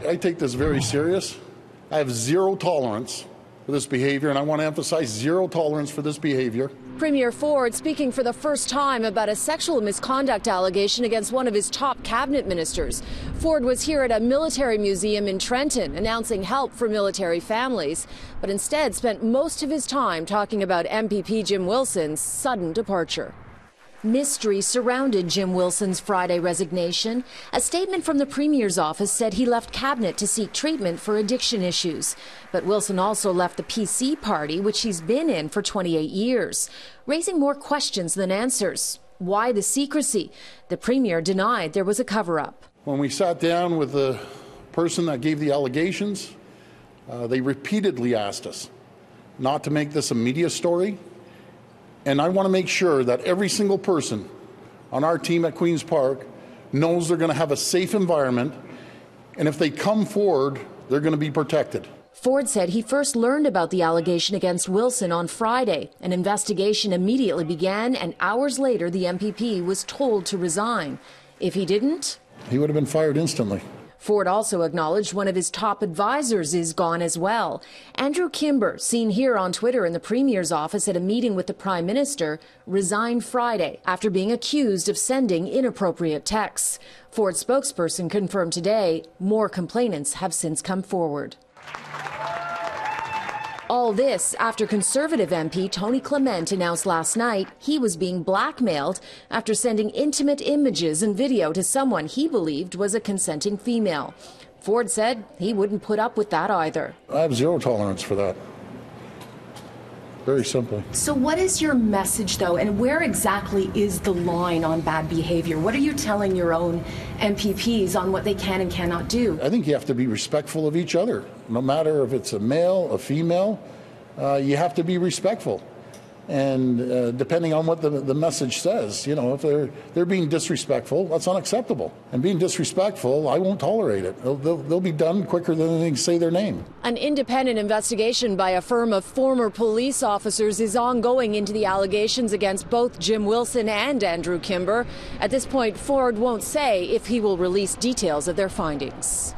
I take this very serious. I have zero tolerance for this behavior, and I want to emphasize zero tolerance for this behavior. Premier Ford speaking for the first time about a sexual misconduct allegation against one of his top cabinet ministers. Ford was here at a military museum in Trenton announcing help for military families, but instead spent most of his time talking about MPP Jim Wilson's sudden departure. Mystery surrounded Jim Wilson's Friday resignation. A statement from the Premier's office said he left Cabinet to seek treatment for addiction issues. But Wilson also left the PC party, which he's been in for 28 years, raising more questions than answers. Why the secrecy? The Premier denied there was a cover-up. When we sat down with the person that gave the allegations, they repeatedly asked us not to make this a media story. And I want to make sure that every single person on our team at Queen's Park knows they're going to have a safe environment, and if they come forward, they're going to be protected. Ford said he first learned about the allegation against Wilson on Friday. An investigation immediately began, and hours later, the MPP was told to resign. If he didn't, he would have been fired instantly. Ford also acknowledged one of his top advisors is gone as well. Andrew Kimber, seen here on Twitter in the Premier's office at a meeting with the Prime Minister, resigned Friday after being accused of sending inappropriate texts. Ford's spokesperson confirmed today more complainants have since come forward. All this after Conservative MP Tony Clement announced last night he was being blackmailed after sending intimate images and video to someone he believed was a consenting female. Ford said he wouldn't put up with that either. I have zero tolerance for that. Very simply. So what is your message, though, and where exactly is the line on bad behavior? What are you telling your own MPPs on what they can and cannot do? I think you have to be respectful of each other. No matter if it's a male, a female, you have to be respectful. And depending on what the message says, you know, if they're being disrespectful, that's unacceptable. And being disrespectful, I won't tolerate it. They'll be done quicker than they can say their name. An independent investigation by a firm of former police officers is ongoing into the allegations against both Jim Wilson and Andrew Kimber. At this point, Ford won't say if he will release details of their findings.